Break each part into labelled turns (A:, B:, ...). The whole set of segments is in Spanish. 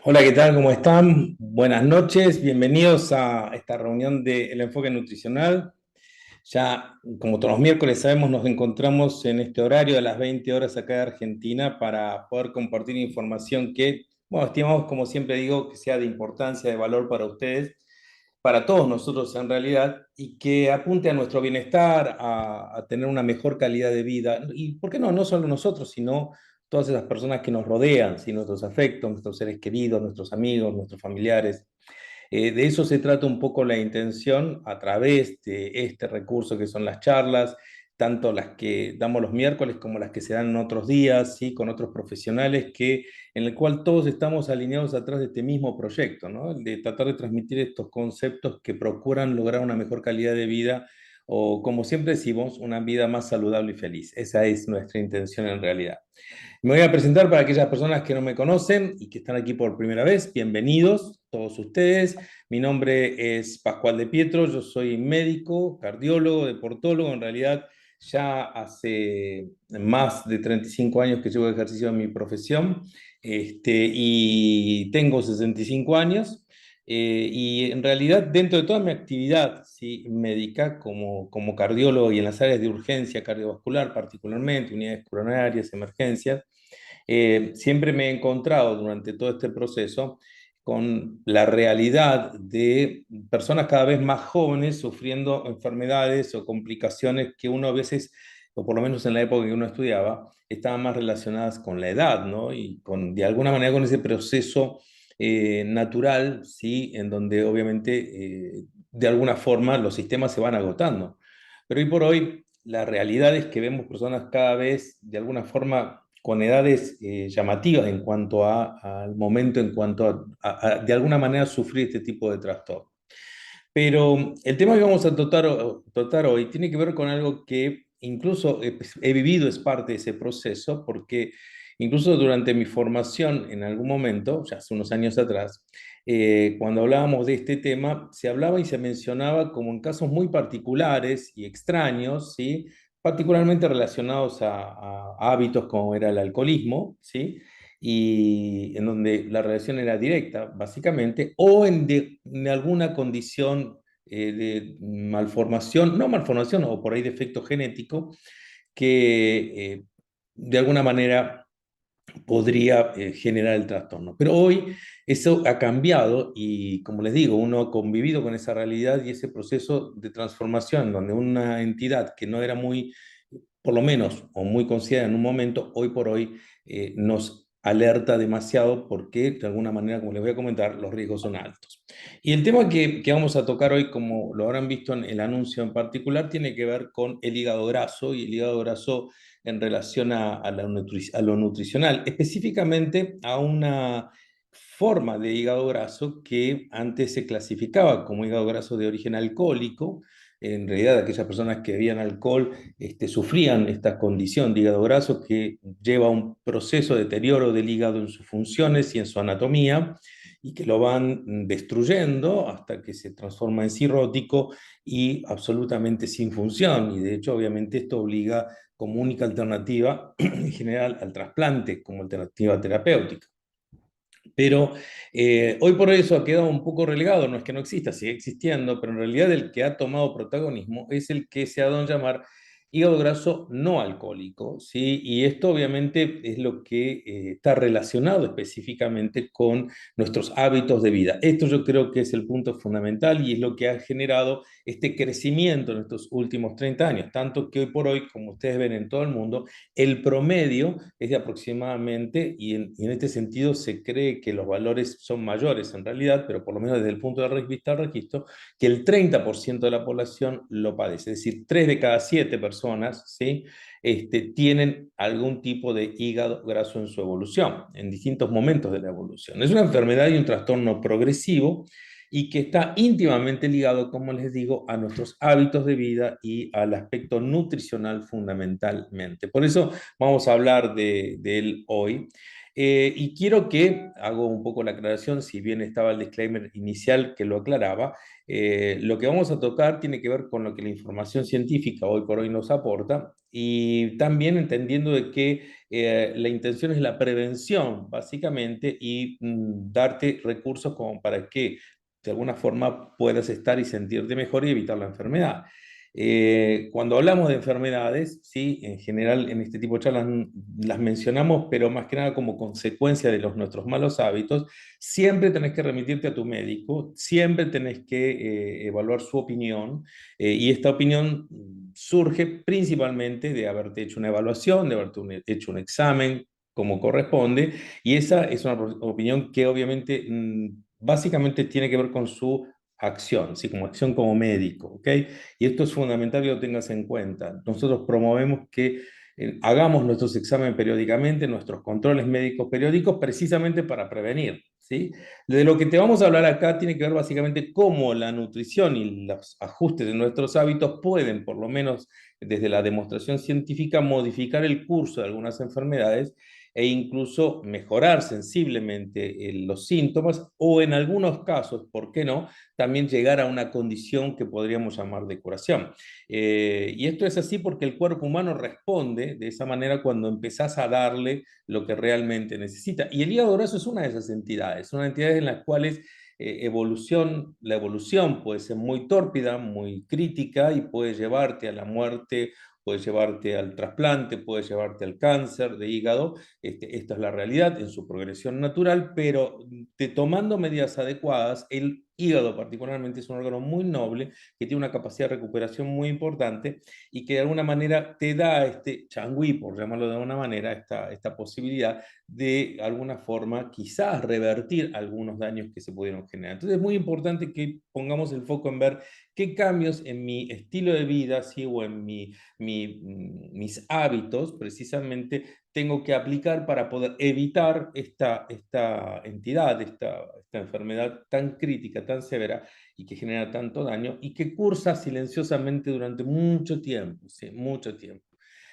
A: Hola, ¿qué tal? ¿Cómo están? Buenas noches, bienvenidos a esta reunión del enfoque nutricional. Ya, como todos los miércoles sabemos, nos encontramos en este horario a las 20 horas acá de Argentina para poder compartir información que, bueno, estimamos, como siempre digo, que sea de importancia, de valor para ustedes, para todos nosotros en realidad, y que apunte a nuestro bienestar, a tener una mejor calidad de vida. Y, ¿por qué no? No solo nosotros, sino todas esas personas que nos rodean, ¿sí? Nuestros afectos, nuestros seres queridos, nuestros amigos, nuestros familiares. De eso se trata un poco la intención a través de este recurso que son las charlas, tanto las que damos los miércoles como las que se dan en otros días, ¿sí? Con otros profesionales en el cual todos estamos alineados atrás de este mismo proyecto, ¿no? De tratar de transmitir estos conceptos que procuran lograr una mejor calidad de vida o, como siempre decimos, una vida más saludable y feliz. Esa es nuestra intención en realidad. Me voy a presentar para aquellas personas que no me conocen y que están aquí por primera vez. Bienvenidos todos ustedes. Mi nombre es Pascual de Pietro, yo soy médico, cardiólogo, deportólogo. En realidad, ya hace más de 35 años que llevo ejercicio en mi profesión, y tengo 65 años. Y en realidad, dentro de toda mi actividad, ¿sí?, médica, como cardiólogo y en las áreas de urgencia cardiovascular, particularmente, unidades coronarias, emergencias, siempre me he encontrado durante todo este proceso con la realidad de personas cada vez más jóvenes sufriendo enfermedades o complicaciones que uno a veces, o por lo menos en la época que uno estudiaba, estaban más relacionadas con la edad, ¿no? Y con, de alguna manera, con ese proceso natural, ¿sí? En donde obviamente, de alguna forma, los sistemas se van agotando. Pero hoy por hoy, la realidad es que vemos personas cada vez, de alguna forma, con edades llamativas en cuanto al momento, en cuanto de alguna manera, sufrir este tipo de trastorno. Pero el tema que vamos a tratar hoy tiene que ver con algo que incluso he vivido, es parte de ese proceso, porque incluso durante mi formación en algún momento, ya hace unos años atrás, cuando hablábamos de este tema, se hablaba y se mencionaba como en casos muy particulares y extraños, ¿sí? Particularmente relacionados a hábitos como era el alcoholismo, ¿sí? Y en donde la relación era directa, básicamente, o en alguna condición de malformación, no malformación, o por ahí defecto genético, que de alguna manera podría generar el trastorno. Pero hoy eso ha cambiado y, como les digo, uno ha convivido con esa realidad y ese proceso de transformación, donde una entidad que no era muy, por lo menos, o muy considerada en un momento, hoy por hoy nos alerta demasiado porque, de alguna manera, como les voy a comentar, los riesgos son altos. Y el tema que vamos a tocar hoy, como lo habrán visto en el anuncio en particular, tiene que ver con el hígado graso y el hígado graso en relación a lo nutricional, específicamente a una forma de hígado graso que antes se clasificaba como hígado graso de origen alcohólico. En realidad, aquellas personas que bebían alcohol sufrían esta condición de hígado graso que lleva a un proceso de deterioro del hígado en sus funciones y en su anatomía, y que lo van destruyendo hasta que se transforma en cirrótico y absolutamente sin función. Y de hecho, obviamente, esto obliga como única alternativa en general al trasplante como alternativa terapéutica. Pero hoy por hoy eso ha quedado un poco relegado, no es que no exista, sigue existiendo, pero en realidad el que ha tomado protagonismo es el que se ha dado a llamar hígado graso no alcohólico, ¿sí? Y esto obviamente es lo que está relacionado específicamente con nuestros hábitos de vida. Esto yo creo que es el punto fundamental y es lo que ha generado este crecimiento en estos últimos 30 años, tanto que hoy por hoy, como ustedes ven en todo el mundo, el promedio es de aproximadamente, y en este sentido se cree que los valores son mayores en realidad, pero por lo menos desde el punto de vista del registro, que el 30% de la población lo padece. Es decir, 3 de cada 7 personas, ¿sí? Tienen algún tipo de hígado graso en su evolución, en distintos momentos de la evolución. Es una enfermedad y un trastorno progresivo y que está íntimamente ligado, como les digo, a nuestros hábitos de vida y al aspecto nutricional fundamentalmente. Por eso vamos a hablar de él hoy. Y quiero que, hago un poco la aclaración, si bien estaba el disclaimer inicial que lo aclaraba, lo que vamos a tocar tiene que ver con lo que la información científica hoy por hoy nos aporta y también entendiendo de que la intención es la prevención, básicamente, y darte recursos como para que de alguna forma puedas estar y sentirte mejor y evitar la enfermedad. Cuando hablamos de enfermedades, sí, en general en este tipo de charlas las mencionamos, pero más que nada como consecuencia de nuestros malos hábitos, siempre tenés que remitirte a tu médico, siempre tenés que evaluar su opinión, y esta opinión surge principalmente de haberte hecho una evaluación, de haberte hecho un examen como corresponde, y esa es una opinión que obviamente básicamente tiene que ver con su acción, ¿sí? Como acción como médico, ¿ok? Y esto es fundamental que lo tengas en cuenta. Nosotros promovemos que hagamos nuestros exámenes periódicamente, nuestros controles médicos periódicos, precisamente para prevenir, ¿sí? De lo que te vamos a hablar acá tiene que ver básicamente cómo la nutrición y los ajustes de nuestros hábitos pueden, por lo menos desde la demostración científica, modificar el curso de algunas enfermedades e incluso mejorar sensiblemente los síntomas o en algunos casos, ¿por qué no?, también llegar a una condición que podríamos llamar de curación. Y esto es así porque el cuerpo humano responde de esa manera cuando empezás a darle lo que realmente necesita. Y el hígado graso es una de esas entidades, una entidad en las cuales la evolución puede ser muy tórpida, muy crítica y puede llevarte a la muerte, puede llevarte al trasplante, puede llevarte al cáncer de hígado. Esta es la realidad en su progresión natural, pero tomando medidas adecuadas, el hígado particularmente es un órgano muy noble que tiene una capacidad de recuperación muy importante y que de alguna manera te da este changüí, por llamarlo de alguna manera, esta posibilidad de alguna forma quizás revertir algunos daños que se pudieron generar. Entonces es muy importante que pongamos el foco en ver qué cambios en mi estilo de vida, ¿sí? O en mis hábitos precisamente tengo que aplicar para poder evitar esta entidad, esta enfermedad tan crítica, tan severa y que genera tanto daño y que cursa silenciosamente durante mucho tiempo, ¿sí? Mucho tiempo.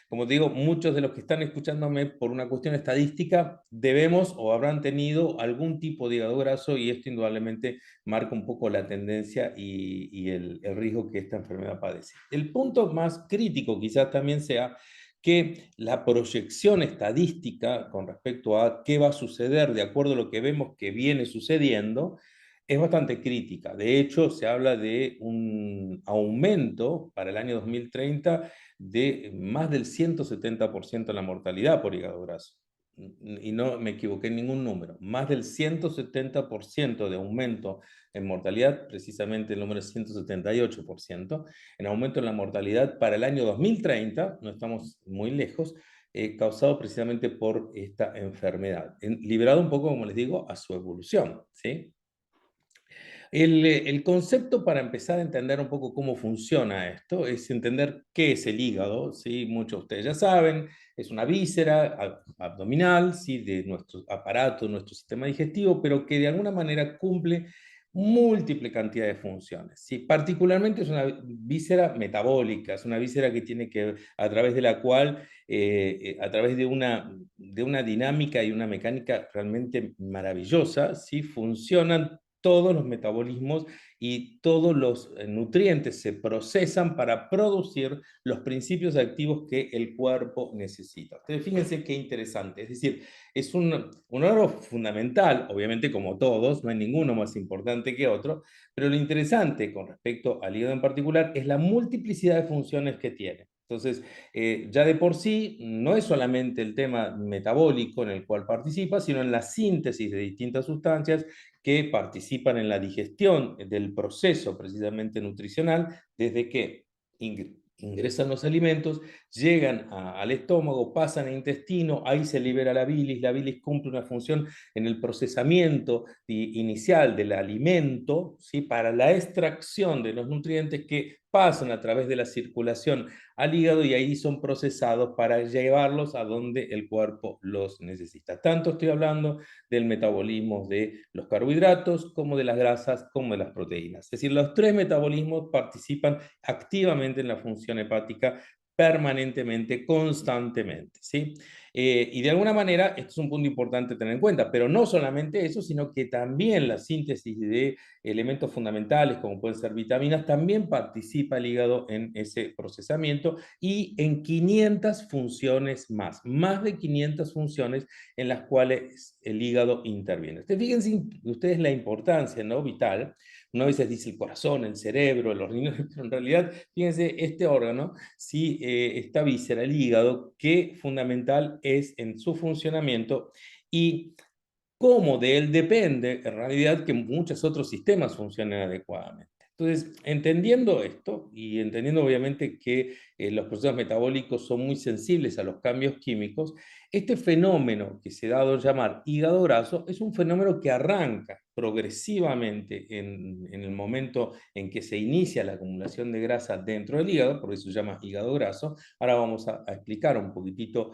A: Como te digo, muchos de los que están escuchándome por una cuestión estadística debemos o habrán tenido algún tipo de hígado graso y esto indudablemente marca un poco la tendencia y el riesgo que esta enfermedad padece. El punto más crítico quizás también sea que la proyección estadística con respecto a qué va a suceder de acuerdo a lo que vemos que viene sucediendo es bastante crítica. De hecho, se habla de un aumento para el año 2030 de más del 170% en la mortalidad por hígado graso. Y no me equivoqué en ningún número. Más del 170% de aumento en mortalidad, precisamente el número es 178%, en aumento en la mortalidad para el año 2030, no estamos muy lejos, causado precisamente por esta enfermedad, liberado un poco, como les digo, a su evolución, ¿sí? El concepto para empezar a entender un poco cómo funciona esto es entender qué es el hígado, ¿sí? Muchos de ustedes ya saben, es una víscera abdominal, ¿sí? De nuestro aparato, nuestro sistema digestivo, pero que de alguna manera cumple múltiple cantidad de funciones, ¿sí? Particularmente es una víscera metabólica, es una víscera que tiene que, a través de la cual, a través de una dinámica y una mecánica realmente maravillosa, ¿sí? Funcionan todos los metabolismos y todos los nutrientes se procesan para producir los principios activos que el cuerpo necesita. Ustedes fíjense qué interesante, es decir, es un órgano fundamental, obviamente como todos, no hay ninguno más importante que otro, pero lo interesante con respecto al hígado en particular es la multiplicidad de funciones que tiene. Entonces, ya de por sí, no es solamente el tema metabólico en el cual participa, sino en la síntesis de distintas sustancias que participan en la digestión del proceso precisamente nutricional, desde que ingresan los alimentos, llegan al estómago, pasan al intestino, ahí se libera la bilis cumple una función en el procesamiento inicial del alimento, ¿sí? Para la extracción de los nutrientes que pasan a través de la circulación al hígado y ahí son procesados para llevarlos a donde el cuerpo los necesita. Tanto estoy hablando del metabolismo de los carbohidratos, como de las grasas, como de las proteínas. Es decir, los tres metabolismos participan activamente en la función hepática permanentemente, constantemente, ¿sí? Y de alguna manera, esto es un punto importante tener en cuenta, pero no solamente eso, sino que también la síntesis de elementos fundamentales, como pueden ser vitaminas, también participa el hígado en ese procesamiento y en 500 funciones más de 500 funciones en las cuales el hígado interviene. Fíjense ustedes la importancia, ¿no?, vital. Uno a veces dice el corazón, el cerebro, los riñones, pero en realidad, fíjense, este órgano, si esta víscera, el hígado, qué fundamental es en su funcionamiento y cómo de él depende, en realidad, que muchos otros sistemas funcionen adecuadamente. Entonces, entendiendo esto y entendiendo obviamente que los procesos metabólicos son muy sensibles a los cambios químicos, este fenómeno que se ha dado a llamar hígado graso es un fenómeno que arranca progresivamente en el momento en que se inicia la acumulación de grasa dentro del hígado, por eso se llama hígado graso. Ahora vamos a explicar un poquitito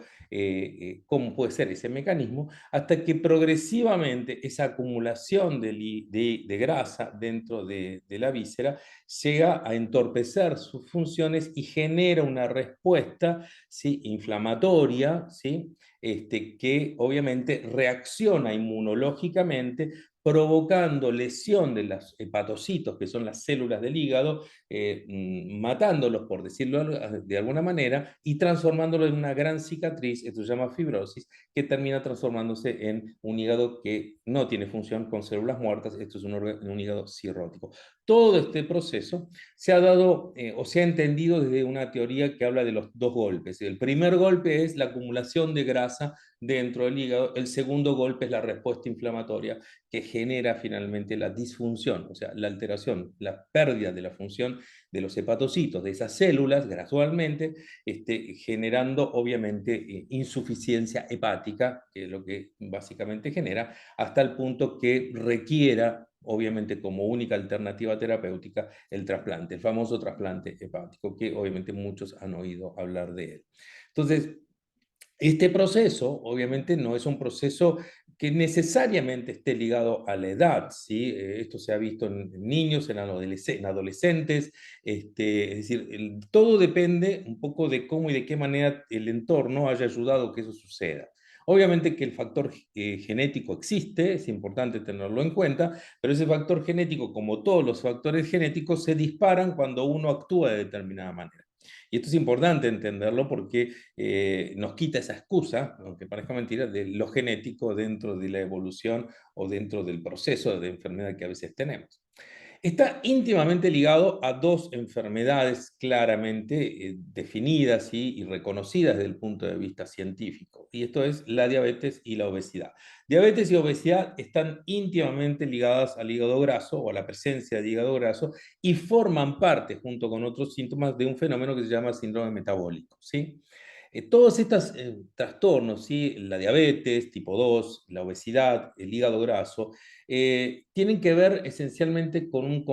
A: cómo puede ser ese mecanismo, hasta que progresivamente esa acumulación de grasa dentro de la víscera llega a entorpecer sus funciones y genera una respuesta, ¿sí?, inflamatoria, ¿sí?, que obviamente reacciona inmunológicamente, provocando lesión de los hepatocitos, que son las células del hígado, matándolos, por decirlo de alguna manera, y transformándolos en una gran cicatriz, esto se llama fibrosis, que termina transformándose en un hígado que no tiene función con células muertas, esto es un hígado cirrótico. Todo este proceso se ha dado o se ha entendido desde una teoría que habla de los dos golpes. El primer golpe es la acumulación de grasa dentro del hígado, el segundo golpe es la respuesta inflamatoria que genera finalmente la disfunción, o sea, la alteración, la pérdida de la función de los hepatocitos, de esas células, gradualmente, generando obviamente insuficiencia hepática, que es lo que básicamente genera, hasta el punto que requiera, obviamente como única alternativa terapéutica, el trasplante, el famoso trasplante hepático, que obviamente muchos han oído hablar de él. Entonces, este proceso, obviamente, no es un proceso que necesariamente esté ligado a la edad, ¿sí? Esto se ha visto en niños, en adolescentes, es decir, todo depende un poco de cómo y de qué manera el entorno haya ayudado a que eso suceda. Obviamente que el factor genético existe, es importante tenerlo en cuenta, pero ese factor genético, como todos los factores genéticos, se disparan cuando uno actúa de determinada manera. Y esto es importante entenderlo porque nos quita esa excusa, aunque parezca mentira, de lo genético dentro de la evolución o dentro del proceso de enfermedad que a veces tenemos. Está íntimamente ligado a dos enfermedades claramente definidas y reconocidas desde el punto de vista científico, y esto es la diabetes y la obesidad. Diabetes y obesidad están íntimamente ligadas al hígado graso o a la presencia de hígado graso y forman parte, junto con otros síntomas, de un fenómeno que se llama síndrome metabólico, ¿sí? Todos estos trastornos, ¿sí?, la diabetes tipo 2, la obesidad, el hígado graso, tienen que ver esencialmente con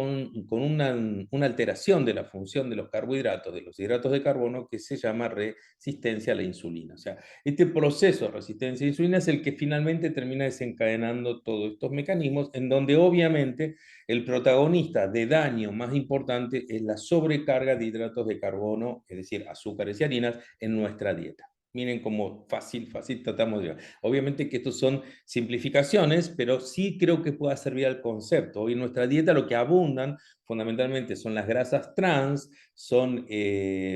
A: una alteración de la función de los carbohidratos, de los hidratos de carbono, que se llama resistencia a la insulina. O sea, este proceso de resistencia a la insulina es el que finalmente termina desencadenando todos estos mecanismos, en donde obviamente el protagonista de daño más importante es la sobrecarga de hidratos de carbono, es decir, azúcares y harinas, en nuestra dieta. Miren cómo fácil tratamos de ver. Obviamente que estos son simplificaciones, pero sí creo que pueda servir al concepto. Hoy en nuestra dieta lo que abundan fundamentalmente son las grasas trans, son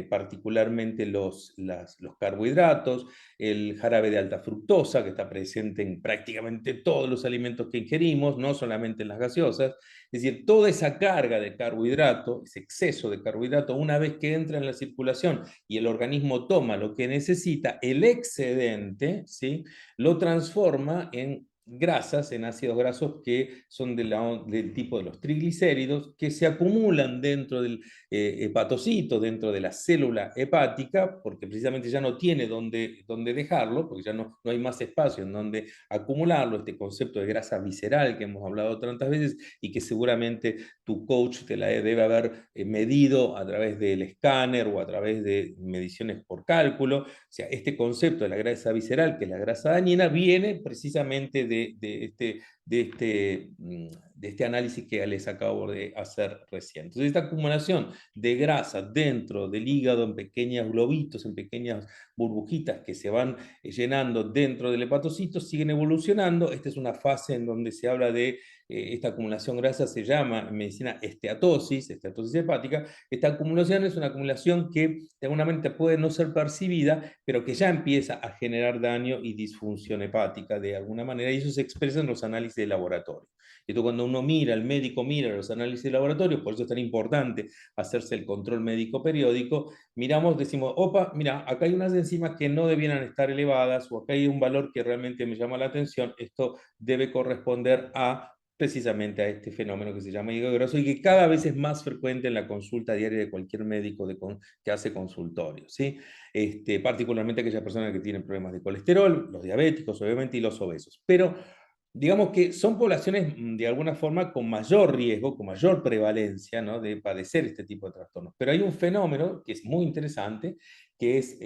A: particularmente los carbohidratos, el jarabe de alta fructosa, que está presente en prácticamente todos los alimentos que ingerimos, no solamente en las gaseosas. Es decir, toda esa carga de carbohidrato, ese exceso de carbohidrato, una vez que entra en la circulación y el organismo toma lo que necesita, el excedente, ¿sí?, lo transforma en grasas, en ácidos grasos que son del tipo de los triglicéridos, que se acumulan dentro del hepatocito, dentro de la célula hepática, porque precisamente ya no tiene dónde dejarlo, porque ya no hay más espacio en donde acumularlo, este concepto de grasa visceral que hemos hablado tantas veces y que seguramente tu coach te la debe haber medido a través del escáner o a través de mediciones por cálculo. O sea, este concepto de la grasa visceral, que es la grasa dañina, viene precisamente de de este análisis que les acabo de hacer recién. Entonces, esta acumulación de grasa dentro del hígado en pequeños globitos, en pequeñas burbujitas que se van llenando dentro del hepatocito, siguen evolucionando. Esta es una fase en donde se habla de esta acumulación grasa, se llama en medicina esteatosis hepática. Esta acumulación es una acumulación que de alguna manera puede no ser percibida, pero que ya empieza a generar daño y disfunción hepática de alguna manera, y eso se expresa en los análisis de laboratorio. Esto cuando uno mira, el médico mira los análisis de laboratorio, por eso es tan importante hacerse el control médico periódico, miramos, decimos, opa, mira, acá hay unas enzimas que no debieran estar elevadas, o acá hay un valor que realmente me llama la atención, esto debe corresponder a precisamente a este fenómeno que se llama hígado graso y que cada vez es más frecuente en la consulta diaria de cualquier médico que hace consultorio, ¿sí? Particularmente aquellas personas que tienen problemas de colesterol, los diabéticos, obviamente, y los obesos. Pero digamos que son poblaciones de alguna forma con mayor riesgo, con mayor prevalencia, ¿no?, de padecer este tipo de trastornos. Pero hay un fenómeno que es muy interesante, que es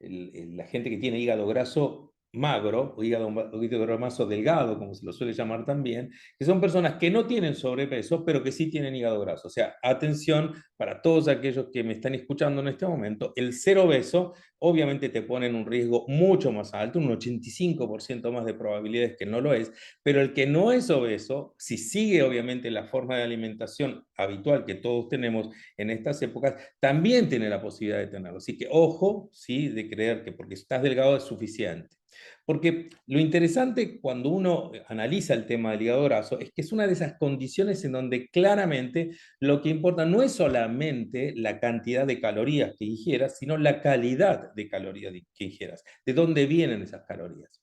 A: la gente que tiene hígado graso magro o hígado graso delgado, como se lo suele llamar también, que son personas que no tienen sobrepeso, pero que sí tienen hígado graso. O sea, atención para todos aquellos que me están escuchando en este momento, el ser obeso obviamente te pone en un riesgo mucho más alto, un 85% más de probabilidades que no lo es, pero el que no es obeso, si sigue obviamente la forma de alimentación habitual que todos tenemos en estas épocas, también tiene la posibilidad de tenerlo. Así que ojo, sí, de creer que porque estás delgado es suficiente. Porque lo interesante cuando uno analiza el tema del hígado graso es que es una de esas condiciones en donde claramente lo que importa no es solamente la cantidad de calorías que ingieras, sino la calidad de calorías que ingieras, de dónde vienen esas calorías.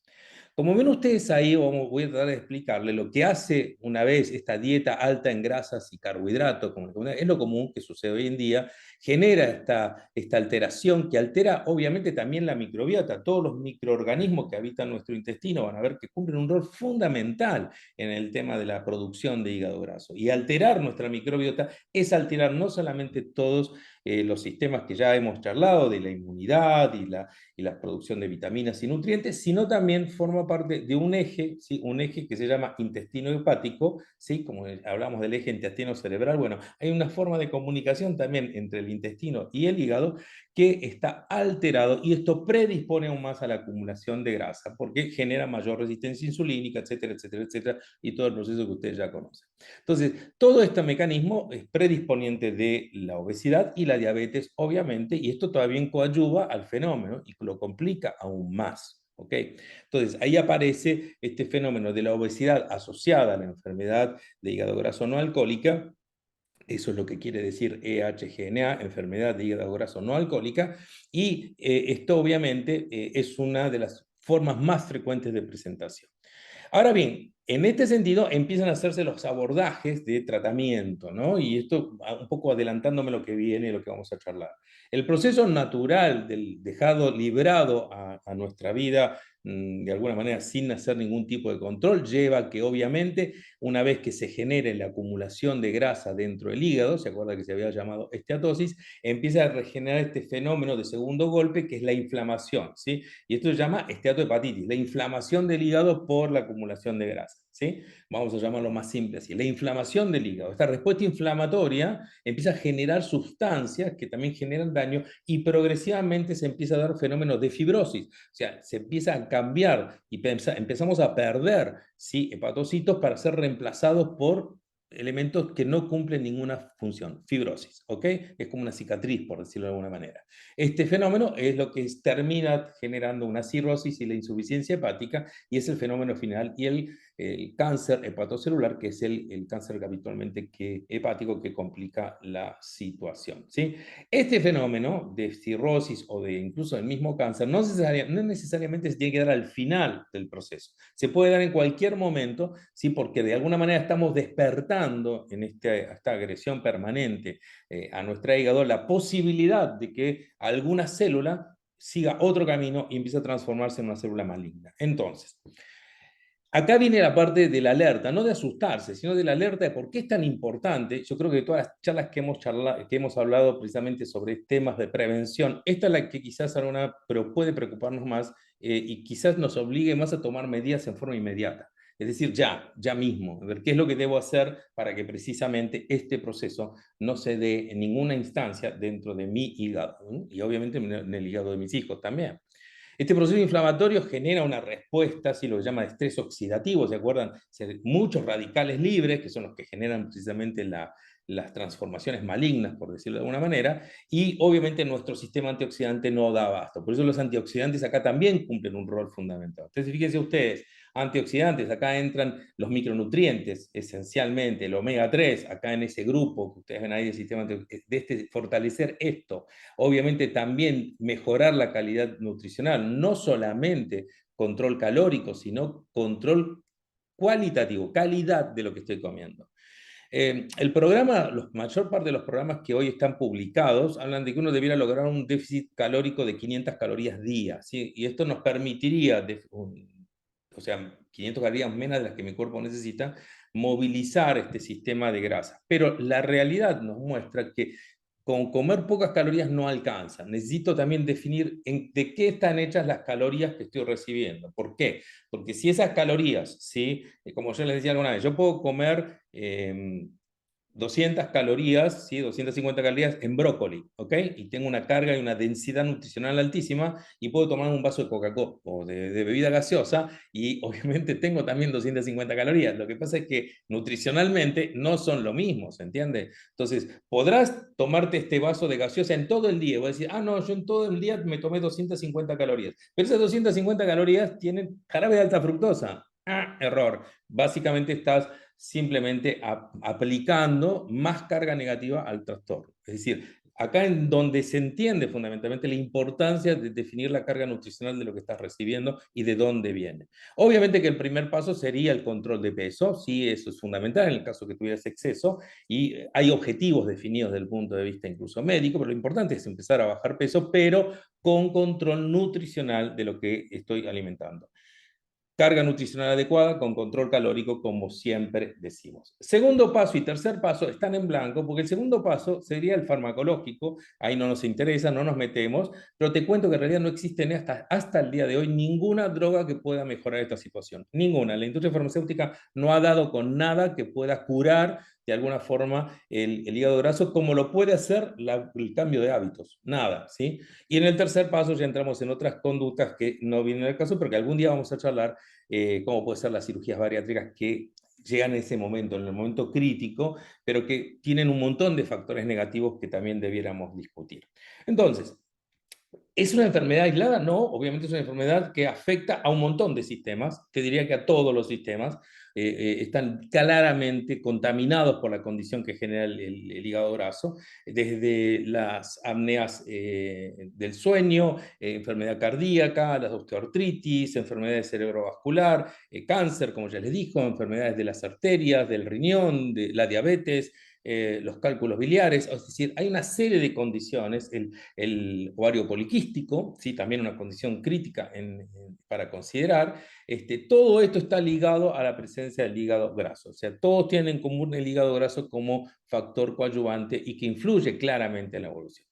A: Como ven ustedes ahí, voy a tratar de explicarle lo que hace una vez esta dieta alta en grasas y carbohidratos, como es lo común que sucede hoy en día, genera esta alteración que altera obviamente también la microbiota. Todos los microorganismos que habitan nuestro intestino van a ver que cumplen un rol fundamental en el tema de la producción de hígado graso. Y alterar nuestra microbiota es alterar no solamente todos los sistemas que ya hemos charlado, de la inmunidad y la producción de vitaminas y nutrientes, sino también forma parte de un eje, ¿sí?, un eje que se llama intestino hepático, ¿sí?, como hablamos del eje intestino cerebral. Bueno, hay una forma de comunicación también entre el intestino y el hígado que está alterado, y esto predispone aún más a la acumulación de grasa, porque genera mayor resistencia insulínica, etcétera, etcétera, etcétera, y todo el proceso que ustedes ya conocen. Entonces, todo este mecanismo es predisponiente de la obesidad y la diabetes, obviamente, y esto todavía coadyuva al fenómeno y lo complica aún más. ¿Ok? Entonces, ahí aparece este fenómeno de la obesidad asociada a la enfermedad de hígado graso no alcohólica. Eso es lo que quiere decir EHGNA, enfermedad de hígado graso no alcohólica, y esto obviamente es una de las formas más frecuentes de presentación. Ahora bien, en este sentido empiezan a hacerse los abordajes de tratamiento, ¿no? Y esto un poco adelantándome lo que viene y lo que vamos a charlar. El proceso natural del dejado librado a nuestra vida, de alguna manera sin hacer ningún tipo de control, lleva a que obviamente una vez que se genere la acumulación de grasa dentro del hígado, se acuerda que se había llamado esteatosis, empieza a regenerar este fenómeno de segundo golpe que es la inflamación, ¿sí? Y esto se llama esteatohepatitis, la inflamación del hígado por la acumulación de grasa, ¿sí? Vamos a llamarlo más simple así, la inflamación del hígado. Esta respuesta inflamatoria empieza a generar sustancias que también generan daño y progresivamente se empieza a dar fenómenos de fibrosis, o sea, se empieza a cambiar y empezamos a perder, ¿sí?, hepatocitos para ser reemplazados por elementos que no cumplen ninguna función, fibrosis, ¿ok? Es como una cicatriz, por decirlo de alguna manera. Este fenómeno es lo que termina generando una cirrosis y la insuficiencia hepática, y es el fenómeno final, y el cáncer hepatocelular, que es el cáncer habitualmente hepático que complica la situación, ¿sí? Este fenómeno de cirrosis o de incluso el mismo cáncer no necesariamente se tiene que dar al final del proceso. Se puede dar en cualquier momento, ¿sí?, porque de alguna manera estamos despertando en esta agresión permanente a nuestra hígado la posibilidad de que alguna célula siga otro camino y empiece a transformarse en una célula maligna. Entonces, acá viene la parte de la alerta, no de asustarse, sino de la alerta de por qué es tan importante. Yo creo que todas las charlas que hemos hablado precisamente sobre temas de prevención, esta es la que quizás alguna, pero puede preocuparnos más, y quizás nos obligue más a tomar medidas en forma inmediata. Es decir, ya mismo, a ver qué es lo que debo hacer para que precisamente este proceso no se dé en ninguna instancia dentro de mi hígado, ¿no? Y obviamente en el hígado de mis hijos también. Este proceso inflamatorio genera una respuesta, así lo llama de estrés oxidativo, ¿se acuerdan? Muchos radicales libres, que son los que generan precisamente las transformaciones malignas, por decirlo de alguna manera, y obviamente nuestro sistema antioxidante no da abasto. Por eso los antioxidantes acá también cumplen un rol fundamental. Entonces, fíjense ustedes, antioxidantes, acá entran los micronutrientes, esencialmente, el omega 3, acá en ese grupo que ustedes ven ahí del sistema de fortalecer esto. Obviamente también mejorar la calidad nutricional, no solamente control calórico, sino control cualitativo, calidad de lo que estoy comiendo. El programa, la mayor parte de los programas que hoy están publicados hablan de que uno debiera lograr un déficit calórico de 500 calorías día, ¿sí? Y esto nos permitiría, o sea, 500 calorías menos de las que mi cuerpo necesita, movilizar este sistema de grasa. Pero la realidad nos muestra que con comer pocas calorías no alcanza. Necesito también definir de qué están hechas las calorías que estoy recibiendo. ¿Por qué? Porque si esas calorías, ¿sí? Como yo les decía alguna vez, yo puedo comer 200 calorías, ¿sí? 250 calorías en brócoli, ¿ok? Y tengo una carga y una densidad nutricional altísima y puedo tomar un vaso de Coca-Cola o de bebida gaseosa y obviamente tengo también 250 calorías. Lo que pasa es que nutricionalmente no son lo mismo, ¿se entiende? Entonces, podrás tomarte este vaso de gaseosa en todo el día. Voy a decir, ah, no, yo en todo el día me tomé 250 calorías. Pero esas 250 calorías tienen jarabe de alta fructosa. Ah, error. Básicamente estás simplemente aplicando más carga negativa al trastorno. Es decir, acá en donde se entiende fundamentalmente la importancia de definir la carga nutricional de lo que estás recibiendo y de dónde viene. Obviamente que el primer paso sería el control de peso, sí, eso es fundamental en el caso que tuvieras exceso, y hay objetivos definidos desde el punto de vista incluso médico, pero lo importante es empezar a bajar peso, pero con control nutricional de lo que estoy alimentando. Carga nutricional adecuada con control calórico, como siempre decimos. Segundo paso y tercer paso están en blanco, porque el segundo paso sería el farmacológico. Ahí no nos interesa, no nos metemos, pero te cuento que en realidad no existe hasta el día de hoy ninguna droga que pueda mejorar esta situación. Ninguna. La industria farmacéutica no ha dado con nada que pueda curar de alguna forma el hígado graso, como lo puede hacer el cambio de hábitos. Nada, ¿sí? Y en el tercer paso ya entramos en otras conductas que no vienen al caso, pero que algún día vamos a charlar, cómo puede ser las cirugías bariátricas que llegan en ese momento, en el momento crítico, pero que tienen un montón de factores negativos que también debiéramos discutir. Entonces, ¿es una enfermedad aislada? No, obviamente es una enfermedad que afecta a un montón de sistemas, te diría que a todos los sistemas, están claramente contaminados por la condición que genera el hígado graso, desde las apneas del sueño, enfermedad cardíaca, las osteoartritis, enfermedades cerebrovascular, cáncer, como ya les dijo, enfermedades de las arterias, del riñón, de la diabetes, los cálculos biliares, es decir, hay una serie de condiciones, el ovario poliquístico, ¿sí? También una condición crítica para considerar. Todo esto está ligado a la presencia del hígado graso, o sea, todos tienen en común el hígado graso como factor coadyuvante y que influye claramente en la evolución.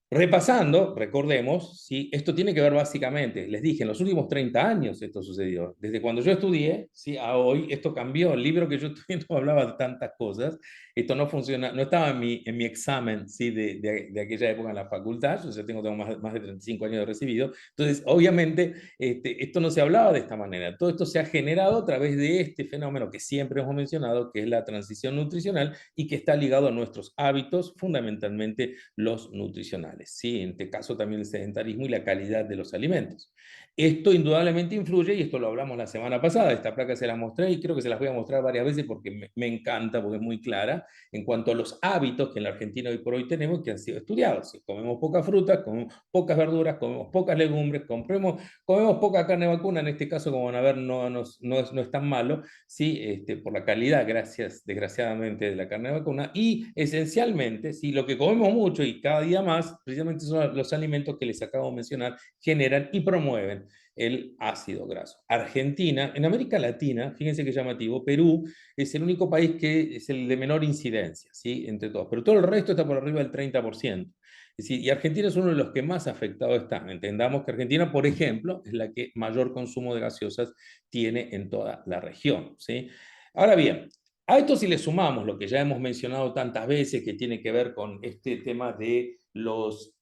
A: Repasando, recordemos, ¿sí? Esto tiene que ver básicamente, les dije, en los últimos 30 años esto sucedió. Desde cuando yo estudié, ¿sí? A hoy, esto cambió. El libro que yo estudié no hablaba de tantas cosas. Esto no funciona, no estaba en mi examen, ¿sí? De aquella época en la facultad. Yo ya tengo más de 35 años de recibido. Entonces, obviamente, esto no se hablaba de esta manera. Todo esto se ha generado a través de este fenómeno que siempre hemos mencionado, que es la transición nutricional y que está ligado a nuestros hábitos, fundamentalmente los nutricionales. ¿Sí? En este caso también el sedentarismo y la calidad de los alimentos. Esto indudablemente influye, y esto lo hablamos la semana pasada, esta placa se la mostré y creo que se las voy a mostrar varias veces porque me encanta, porque es muy clara, en cuanto a los hábitos que en la Argentina hoy por hoy tenemos que han sido estudiados. Si comemos pocas frutas, comemos pocas verduras, comemos pocas legumbres, comemos poca carne vacuna, en este caso, como van a ver, no es tan malo, ¿sí? Por la calidad, gracias, desgraciadamente, de la carne vacuna, y esencialmente, ¿sí? Lo que comemos mucho y cada día más, precisamente son los alimentos que les acabo de mencionar, generan y promueven el ácido graso. Argentina, en América Latina, fíjense qué llamativo, Perú es el único país que es el de menor incidencia, ¿sí? Entre todos, pero todo el resto está por arriba del 30%. Es decir, y Argentina es uno de los que más afectado está. Entendamos que Argentina, por ejemplo, es la que mayor consumo de gaseosas tiene en toda la región, ¿sí? Ahora bien, a esto si le sumamos lo que ya hemos mencionado tantas veces, que tiene que ver con este tema de los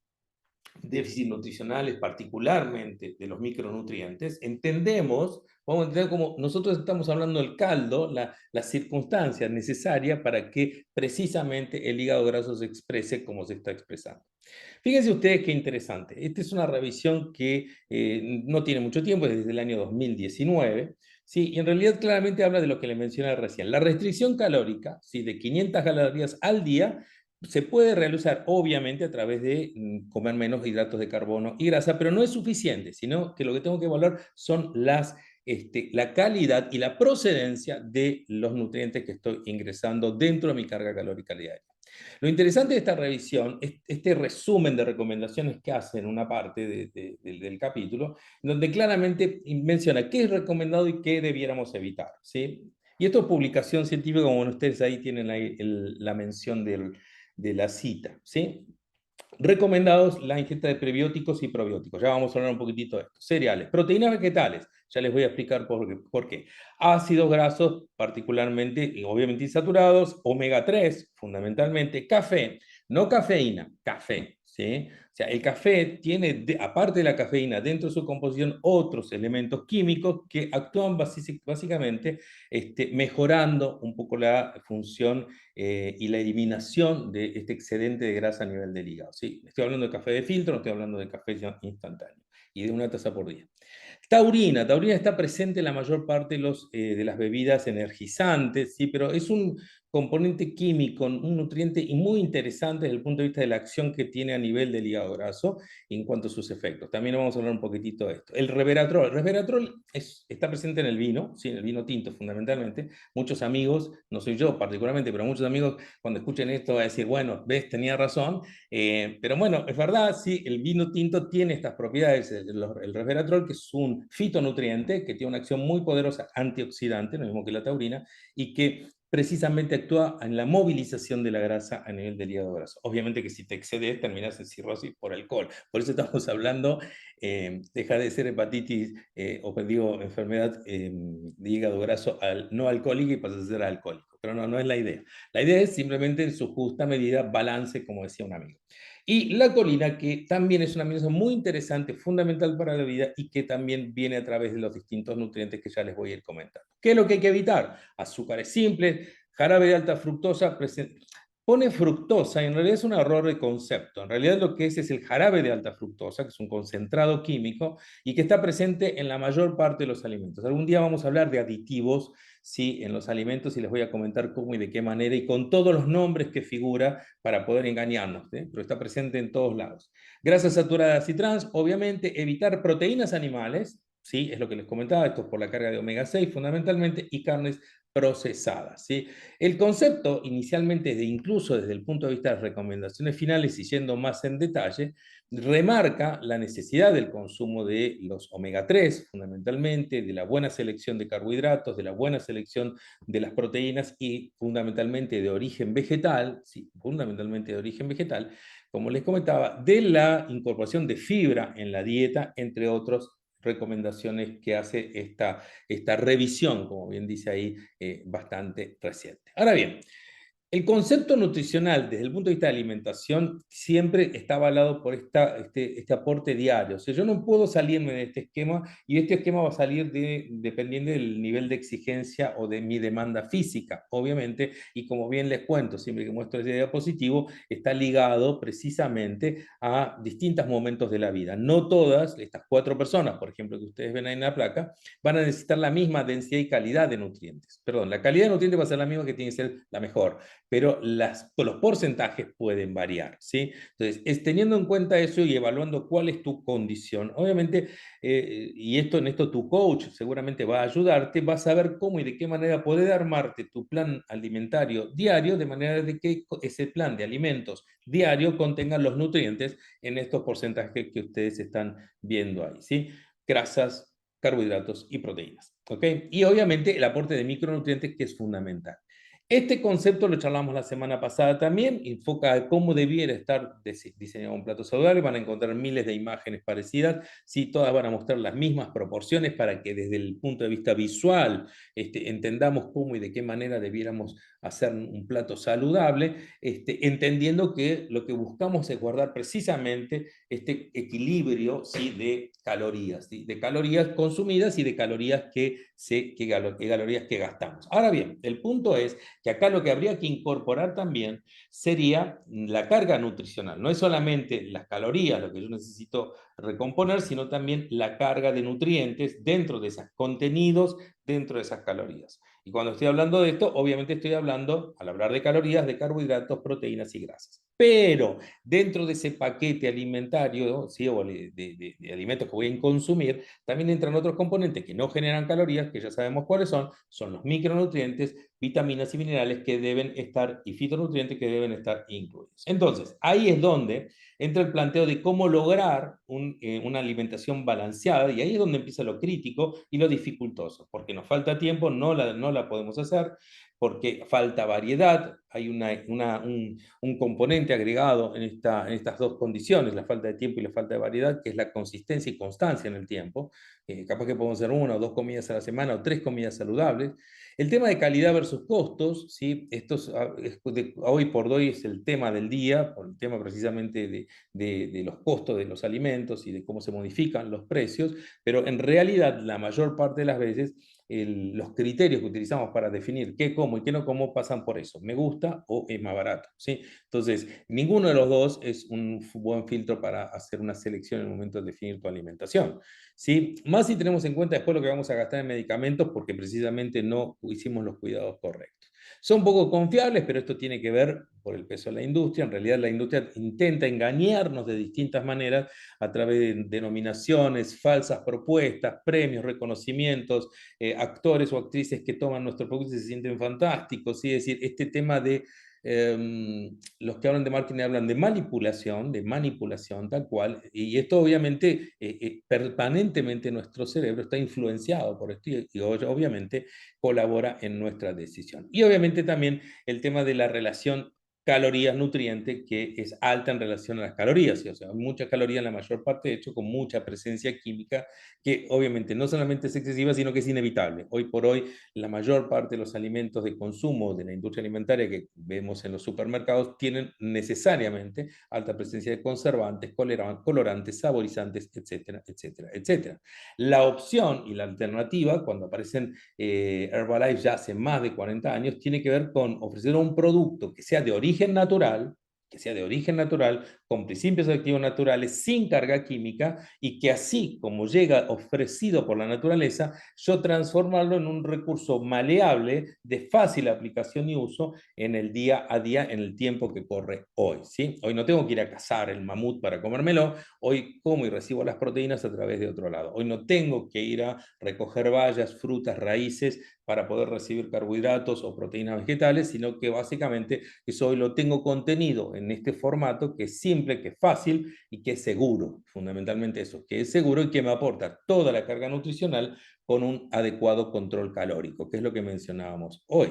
A: déficits nutricionales, particularmente de los micronutrientes, entendemos, vamos a entender como nosotros estamos hablando del caldo, la circunstancia necesaria para que precisamente el hígado graso se exprese como se está expresando. Fíjense ustedes qué interesante. Esta es una revisión que no tiene mucho tiempo, es desde el año 2019. Sí, y en realidad claramente habla de lo que le mencioné recién. La restricción calórica, ¿sí?, de 500 calorías al día se puede realizar obviamente a través de comer menos hidratos de carbono y grasa, pero no es suficiente, sino que lo que tengo que evaluar son la calidad y la procedencia de los nutrientes que estoy ingresando dentro de mi carga calórica diaria. Lo interesante de esta revisión es este resumen de recomendaciones que hace en una parte del capítulo, donde claramente menciona qué es recomendado y qué debiéramos evitar, ¿sí? Y esto es publicación científica, como ustedes ahí tienen la mención de la cita, ¿sí? Recomendados la ingesta de prebióticos y probióticos. Ya vamos a hablar un poquitito de esto. Cereales, proteínas vegetales. Ya les voy a explicar por qué. Ácidos grasos, particularmente y obviamente insaturados. Omega 3, fundamentalmente. Café, no cafeína, café. ¿Sí? O sea, el café tiene, aparte de la cafeína, dentro de su composición otros elementos químicos que actúan básicamente mejorando un poco la función y la eliminación de este excedente de grasa a nivel del hígado. ¿Sí? Estoy hablando de café de filtro, no estoy hablando de café instantáneo y de una taza por día. Taurina, taurina está presente en la mayor parte de las bebidas energizantes, ¿sí? Pero es un componente químico, un nutriente y muy interesante desde el punto de vista de la acción que tiene a nivel del hígado graso en cuanto a sus efectos. También vamos a hablar un poquitito de esto. El resveratrol está presente en el vino, ¿sí? En el vino tinto fundamentalmente. Muchos amigos, no soy yo particularmente, pero muchos amigos cuando escuchen esto van a decir, bueno, ves, tenía razón, pero bueno, es verdad, sí, el vino tinto tiene estas propiedades, el resveratrol, que es un fitonutriente que tiene una acción muy poderosa antioxidante, lo mismo que la taurina, y que precisamente actúa en la movilización de la grasa a nivel del hígado graso. Obviamente que si te excedes terminas en cirrosis por alcohol. Por eso estamos hablando, deja de ser hepatitis o digo enfermedad de hígado graso no alcohólica y pasa a ser alcohólico. Pero no, no es la idea. La idea es simplemente en su justa medida balance, como decía un amigo. Y la colina, que también es una aminoácido muy interesante, fundamental para la vida y que también viene a través de los distintos nutrientes que ya les voy a ir comentando. ¿Qué es lo que hay que evitar? Azúcares simples, jarabe de alta fructosa, pone fructosa y en realidad es un error de concepto. En realidad lo que es el jarabe de alta fructosa, que es un concentrado químico y que está presente en la mayor parte de los alimentos. Algún día vamos a hablar de aditivos, sí, en los alimentos y les voy a comentar cómo y de qué manera y con todos los nombres que figura para poder engañarnos, ¿sí? Pero está presente en todos lados. Grasas saturadas y trans, obviamente evitar proteínas animales, ¿sí? Es lo que les comentaba, esto es por la carga de omega 6 fundamentalmente, y carnes procesadas, ¿sí? El concepto inicialmente, incluso desde el punto de vista de las recomendaciones finales y yendo más en detalle, remarca la necesidad del consumo de los omega 3, fundamentalmente, de la buena selección de carbohidratos, de la buena selección de las proteínas y fundamentalmente de origen vegetal, sí, fundamentalmente de origen vegetal, como les comentaba, de la incorporación de fibra en la dieta, entre otros recomendaciones que hace esta revisión, como bien dice ahí, bastante reciente. Ahora bien, el concepto nutricional desde el punto de vista de alimentación siempre está avalado por este aporte diario. O sea, yo no puedo salirme de este esquema y este esquema va a salir dependiendo del nivel de exigencia o de mi demanda física, obviamente, y como bien les cuento, siempre que muestro ese diapositivo, está ligado precisamente a distintos momentos de la vida. No todas estas 4 personas, por ejemplo, que ustedes ven ahí en la placa, van a necesitar la misma densidad y calidad de nutrientes. Perdón, la calidad de nutrientes va a ser la misma, que tiene que ser la mejor, pero los porcentajes pueden variar, ¿sí? Entonces, teniendo en cuenta eso y evaluando cuál es tu condición, obviamente, y en esto tu coach seguramente va a ayudarte, vas a ver cómo y de qué manera poder armarte tu plan alimentario diario, de manera de que ese plan de alimentos diario contenga los nutrientes en estos porcentajes que ustedes están viendo ahí, ¿sí? Grasas, carbohidratos y proteínas, ¿ok? Y obviamente el aporte de micronutrientes, que es fundamental. Este concepto lo charlamos la semana pasada también, enfoca a cómo debiera estar diseñado un plato saludable, van a encontrar miles de imágenes parecidas, ¿sí? Todas van a mostrar las mismas proporciones para que desde el punto de vista visual entendamos cómo y de qué manera debiéramos hacer un plato saludable, entendiendo que lo que buscamos es guardar precisamente este equilibrio, ¿sí? De calorías, ¿sí? De calorías consumidas y de calorías calorías que gastamos. Ahora bien, el punto es que acá lo que habría que incorporar también sería la carga nutricional. No es solamente las calorías lo que yo necesito recomponer, sino también la carga de nutrientes dentro de esos contenidos, dentro de esas calorías. Y cuando estoy hablando de esto, obviamente estoy hablando, al hablar de calorías, de carbohidratos, proteínas y grasas. Pero dentro de ese paquete alimentario, ¿sí? O de alimentos que voy a consumir, también entran otros componentes que no generan calorías, que ya sabemos cuáles son los micronutrientes, vitaminas y minerales que deben estar, y fitonutrientes que deben estar incluidos. Entonces, ahí es donde entra el planteo de cómo lograr una alimentación balanceada, y ahí es donde empieza lo crítico y lo dificultoso, porque nos falta tiempo, no la podemos hacer, porque falta variedad, hay un componente agregado en estas dos condiciones, la falta de tiempo y la falta de variedad, que es la consistencia y constancia en el tiempo. Capaz que podemos hacer una o dos comidas a la semana o tres comidas saludables. El tema de calidad versus costos, ¿sí? Esto hoy por hoy es el tema del día, por el tema precisamente de los costos de los alimentos y de cómo se modifican los precios, pero en realidad la mayor parte de las veces los criterios que utilizamos para definir qué como y qué no como pasan por eso, me gusta o es más barato, ¿sí? Entonces, ninguno de los dos es un buen filtro para hacer una selección en el momento de definir tu alimentación, ¿sí? Más si tenemos en cuenta después lo que vamos a gastar en medicamentos porque precisamente no hicimos los cuidados correctos. Son poco confiables, pero esto tiene que ver por el peso de la industria. En realidad la industria intenta engañarnos de distintas maneras a través de denominaciones, falsas propuestas, premios, reconocimientos, actores o actrices que toman nuestro producto y se sienten fantásticos. ¿Sí? Es decir, este tema de los que hablan de marketing hablan de manipulación tal cual, y esto obviamente permanentemente nuestro cerebro está influenciado por esto y obviamente colabora en nuestra decisión. Y obviamente también el tema de la relación calorías-nutrientes, que es alta en relación a las calorías, o sea, muchas calorías en la mayor parte, de hecho, con mucha presencia química, que obviamente no solamente es excesiva, sino que es inevitable. Hoy por hoy, la mayor parte de los alimentos de consumo de la industria alimentaria que vemos en los supermercados tienen necesariamente alta presencia de conservantes, colorantes, saborizantes, etcétera, etcétera, etcétera. La opción y la alternativa, cuando aparecen Herbalife ya hace más de 40 años, tiene que ver con ofrecer un producto que sea de origen natural, con principios activos naturales, sin carga química, y que así como llega ofrecido por la naturaleza, yo transformarlo en un recurso maleable, de fácil aplicación y uso en el día a día, en el tiempo que corre hoy. ¿Sí? Hoy no tengo que ir a cazar el mamut para comérmelo, hoy como y recibo las proteínas a través de otro lado. Hoy no tengo que ir a recoger bayas, frutas, raíces para poder recibir carbohidratos o proteínas vegetales, sino que básicamente eso hoy lo tengo contenido en este formato que es simple, que es fácil y que es seguro, fundamentalmente eso, que es seguro y que me aporta toda la carga nutricional con un adecuado control calórico, que es lo que mencionábamos hoy.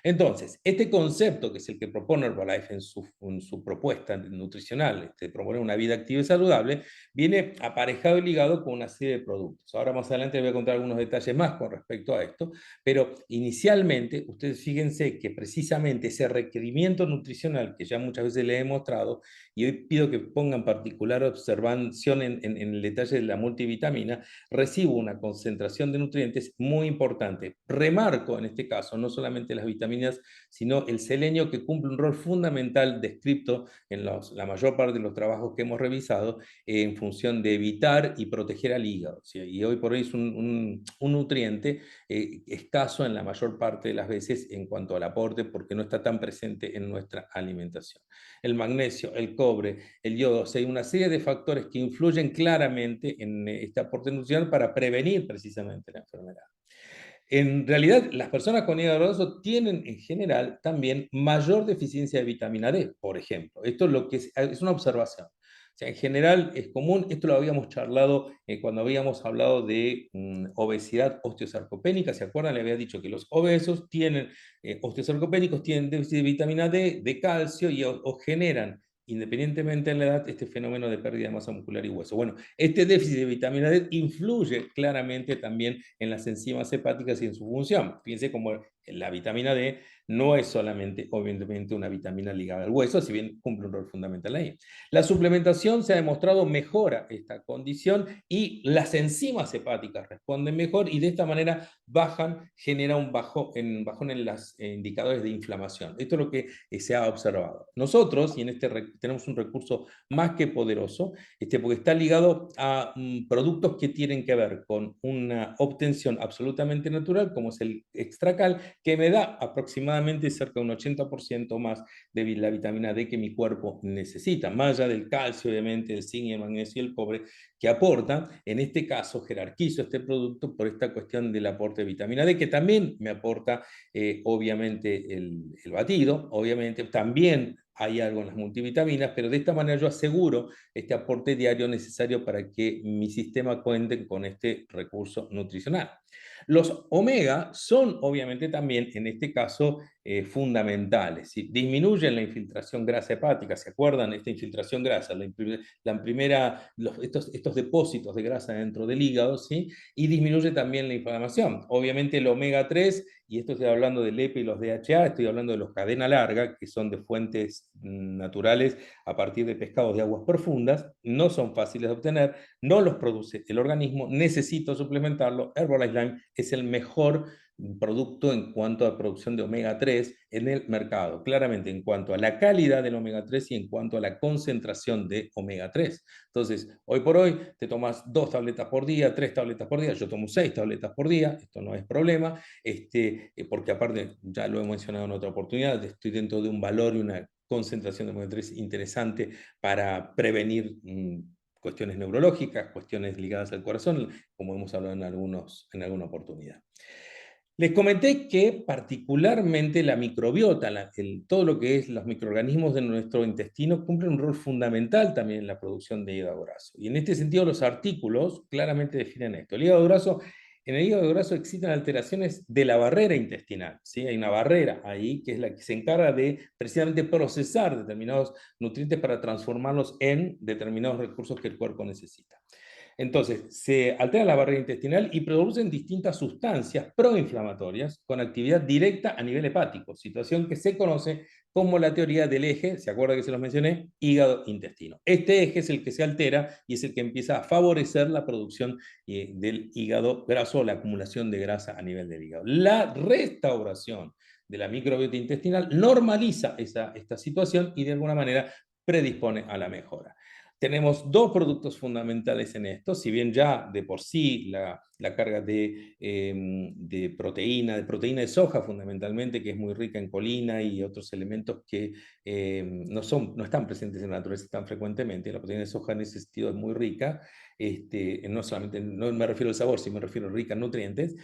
A: Entonces, este concepto, que es el que propone Herbalife en su propuesta nutricional, proponer una vida activa y saludable, viene aparejado y ligado con una serie de productos. Ahora más adelante les voy a contar algunos detalles más con respecto a esto, pero inicialmente, ustedes fíjense que precisamente ese requerimiento nutricional que ya muchas veces les he mostrado, y hoy pido que pongan particular observación en el detalle de la multivitamina, recibo una concentración de nutrientes muy importante. Remarco en este caso no solamente las vitaminas, sino el selenio, que cumple un rol fundamental descrito en la mayor parte de los trabajos que hemos revisado en función de evitar y proteger al hígado. ¿Sí? Y hoy por hoy es un nutriente escaso en la mayor parte de las veces en cuanto al aporte, porque no está tan presente en nuestra alimentación. El magnesio, el cobre, el yodo, o sea, hay una serie de factores que influyen claramente en este aporte nutricional para prevenir precisamente la enfermedad. En realidad, las personas con hígado graso tienen en general también mayor deficiencia de vitamina D, por ejemplo. Esto es lo que es una observación. O sea, en general es común, esto lo habíamos charlado cuando habíamos hablado de obesidad osteosarcopénica, ¿se acuerdan? Le había dicho que los obesos tienen osteosarcopénicos, tienen déficit de vitamina D, de calcio y o generan, independientemente de la edad, este fenómeno de pérdida de masa muscular y hueso. Bueno, este déficit de vitamina D influye claramente también en las enzimas hepáticas y en su función. Fíjense cómo la vitamina D no es solamente, obviamente, una vitamina ligada al hueso, si bien cumple un rol fundamental ahí. La suplementación se ha demostrado mejora esta condición y las enzimas hepáticas responden mejor y de esta manera genera un bajón en los indicadores de inflamación. Esto es lo que se ha observado. Nosotros, y en este tenemos un recurso más que poderoso, porque está ligado a productos que tienen que ver con una obtención absolutamente natural, como es el extracal, que me da aproximadamente cerca de un 80% más de la vitamina D que mi cuerpo necesita, más allá del calcio, obviamente, el zinc, el magnesio y el cobre que aportan. En este caso, jerarquizo este producto por esta cuestión del aporte de vitamina D, que también me aporta, obviamente, el batido, obviamente, también hay algo en las multivitaminas, pero de esta manera yo aseguro este aporte diario necesario para que mi sistema cuente con este recurso nutricional. Los omega son obviamente también en este caso fundamentales. ¿Sí? Disminuyen la infiltración grasa hepática, ¿se acuerdan? Esta infiltración grasa, estos depósitos de grasa dentro del hígado, ¿sí? Y disminuye también la inflamación. Obviamente el omega 3, y esto estoy hablando del EPA y los DHA, estoy hablando de los cadena larga, que son de fuentes naturales a partir de pescados de aguas profundas, no son fáciles de obtener, no los produce el organismo, necesito suplementarlo. Herbalife Lime es el mejor producto en cuanto a producción de omega 3 en el mercado, claramente en cuanto a la calidad del omega 3 y en cuanto a la concentración de omega 3. Entonces, hoy por hoy te tomas 2 tabletas por día, 3 tabletas por día, yo tomo 6 tabletas por día, esto no es problema, porque aparte, ya lo he mencionado en otra oportunidad, estoy dentro de un valor y una concentración de omega 3 interesante para prevenir cuestiones neurológicas, cuestiones ligadas al corazón, como hemos hablado en alguna oportunidad. Les comenté que particularmente la microbiota, todo lo que es los microorganismos de nuestro intestino, cumplen un rol fundamental también en la producción de hígado graso. Y en este sentido los artículos claramente definen esto. En el hígado graso existen alteraciones de la barrera intestinal, ¿sí? Hay una barrera ahí que es la que se encarga de precisamente procesar determinados nutrientes para transformarlos en determinados recursos que el cuerpo necesita. Entonces, se altera la barrera intestinal y producen distintas sustancias proinflamatorias con actividad directa a nivel hepático, situación que se conoce como la teoría del eje, ¿se acuerda que se los mencioné? Hígado-intestino. Este eje es el que se altera y es el que empieza a favorecer la producción del hígado graso, la acumulación de grasa a nivel del hígado. La restauración de la microbiota intestinal normaliza esta situación y de alguna manera predispone a la mejora. Tenemos dos productos fundamentales en esto, si bien ya de por sí la carga de proteína de soja fundamentalmente, que es muy rica en colina y otros elementos que no están presentes en la naturaleza tan frecuentemente. La proteína de soja en ese sentido es muy rica, no solamente, no me refiero al sabor, sino me refiero a rica en nutrientes.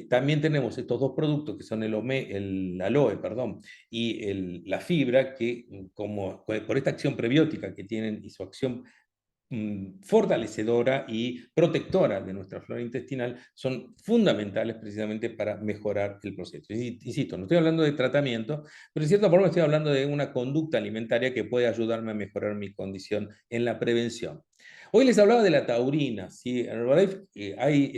A: También tenemos estos dos productos que son el aloe, perdón, y la fibra, que por esta acción prebiótica que tienen y su acción fortalecedora y protectora de nuestra flora intestinal, son fundamentales precisamente para mejorar el proceso. Insisto, no estoy hablando de tratamiento, pero en cierta forma estoy hablando de una conducta alimentaria que puede ayudarme a mejorar mi condición en la prevención. Hoy les hablaba de la taurina, ¿sí? Herbalife,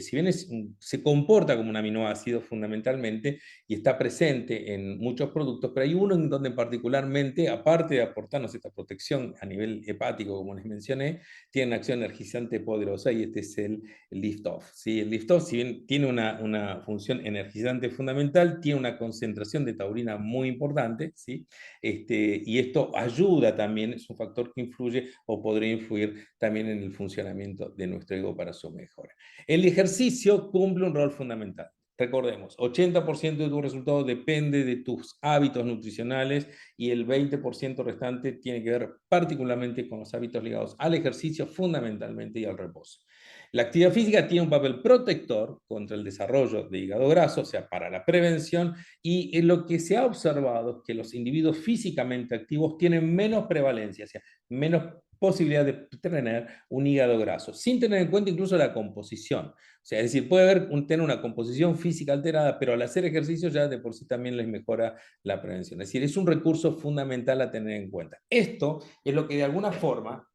A: si bien se comporta como un aminoácido fundamentalmente y está presente en muchos productos, pero hay uno en donde particularmente, aparte de aportarnos esta protección a nivel hepático, como les mencioné, tiene una acción energizante poderosa y este es el lift off. ¿Sí? El lift off, si bien tiene una función energizante fundamental, tiene una concentración de taurina muy importante, ¿sí? Y esto ayuda también, es un factor que influye o podría influir también en el funcionamiento de nuestro ego para su mejora. El ejercicio cumple un rol fundamental. Recordemos, 80% de tu resultado depende de tus hábitos nutricionales y el 20% restante tiene que ver particularmente con los hábitos ligados al ejercicio fundamentalmente y al reposo. La actividad física tiene un papel protector contra el desarrollo de hígado graso, o sea, para la prevención, y en lo que se ha observado es que los individuos físicamente activos tienen menos prevalencia, o sea, menos posibilidad de tener un hígado graso, sin tener en cuenta incluso la composición. O sea, es decir, puede tener una composición física alterada, pero al hacer ejercicio ya de por sí también les mejora la prevención. Es decir, es un recurso fundamental a tener en cuenta. Esto es lo que de alguna forma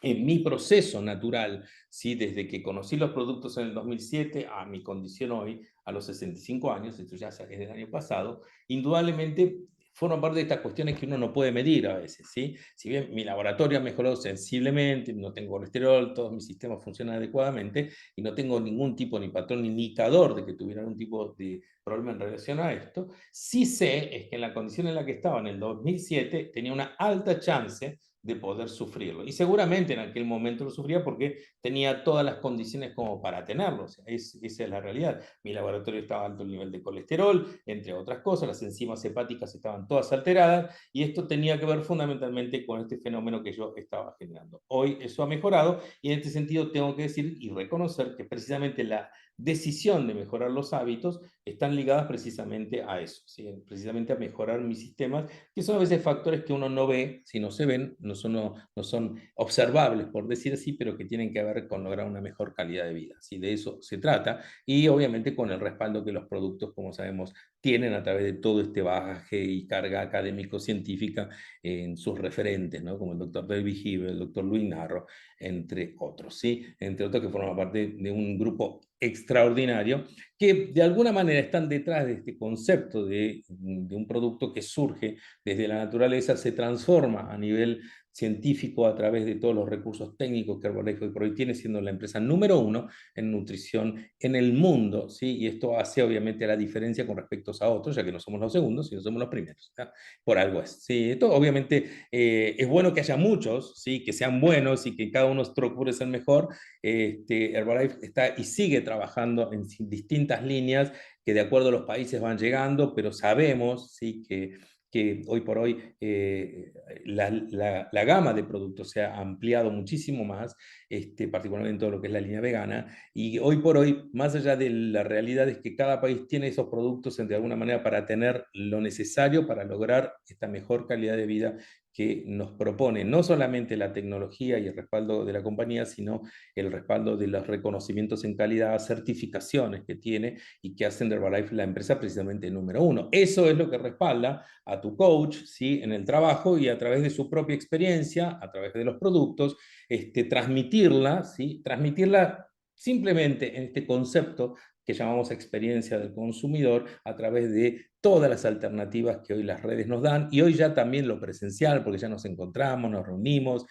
A: en mi proceso natural, ¿sí? Desde que conocí los productos en el 2007 a mi condición hoy, a los 65 años, esto ya es del año pasado, indudablemente forman parte de estas cuestiones que uno no puede medir a veces, ¿sí? Si bien mi laboratorio ha mejorado sensiblemente, no tengo colesterol, todos mis sistemas funcionan adecuadamente y no tengo ningún tipo ni patrón ni indicador de que tuviera algún tipo de problema en relación a esto, sí sé es que en la condición en la que estaba en el 2007 tenía una alta chance de poder sufrirlo. Y seguramente en aquel momento lo sufría porque tenía todas las condiciones como para tenerlo. O sea, esa es la realidad. Mi laboratorio estaba alto el nivel de colesterol, entre otras cosas, las enzimas hepáticas estaban todas alteradas y esto tenía que ver fundamentalmente con este fenómeno que yo estaba generando. Hoy eso ha mejorado y en este sentido tengo que decir y reconocer que precisamente la decisión de mejorar los hábitos están ligadas precisamente a eso, ¿sí? Precisamente a mejorar mis sistemas, que son a veces factores que uno no ve, si no se ven, no son observables, por decir así, pero que tienen que ver con lograr una mejor calidad de vida. ¿Sí? De eso se trata, y obviamente con el respaldo que los productos, como sabemos, tienen a través de todo este bagaje y carga académico-científica en sus referentes, ¿no? Como el doctor David Hibel, el doctor Luis Narro, entre otros, ¿sí? Entre otros que forman parte de un grupo extraordinario que de alguna manera están detrás de este concepto de un producto que surge desde la naturaleza, se transforma a nivel científico a través de todos los recursos técnicos que Herbalife hoy por hoy tiene, siendo la empresa número uno en nutrición en el mundo, ¿sí? Y esto hace obviamente la diferencia con respecto a otros, ya que no somos los segundos, sino somos los primeros, ¿sí? Por algo es. Sí, esto obviamente es bueno que haya muchos, ¿sí? Que sean buenos y que cada uno procure ser mejor. Herbalife está y sigue trabajando en distintas líneas que de acuerdo a los países van llegando, pero sabemos, ¿sí? Que hoy por hoy la gama de productos se ha ampliado muchísimo más, particularmente en todo lo que es la línea vegana, y hoy por hoy, más allá de la realidad, es que cada país tiene esos productos de alguna manera para tener lo necesario para lograr esta mejor calidad de vida que nos propone no solamente la tecnología y el respaldo de la compañía, sino el respaldo de los reconocimientos en calidad, certificaciones que tiene y que hacen de Herbalife la empresa precisamente número uno. Eso es lo que respalda a tu coach, ¿sí? En el trabajo y a través de su propia experiencia, a través de los productos, transmitirla, ¿sí? Transmitirla simplemente en este concepto que llamamos experiencia del consumidor a través de todas las alternativas que hoy las redes nos dan y hoy ya también lo presencial, porque ya nos encontramos, nos reunimos,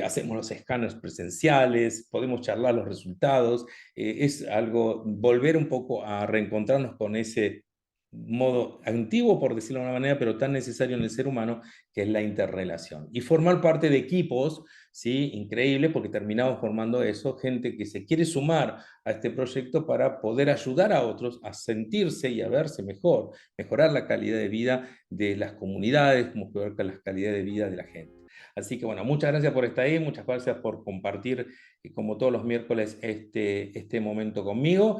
A: hacemos los escáneres presenciales, podemos charlar los resultados, es algo, volver un poco a reencontrarnos con ese modo antiguo, por decirlo de una manera, pero tan necesario en el ser humano, que es la interrelación. Y formar parte de equipos, ¿sí? Increíble, porque terminamos formando eso, gente que se quiere sumar a este proyecto para poder ayudar a otros a sentirse y a verse mejor, mejorar la calidad de vida de las comunidades, como mejorar la calidad de vida de la gente. Así que bueno, muchas gracias por estar ahí, muchas gracias por compartir, como todos los miércoles, este momento conmigo.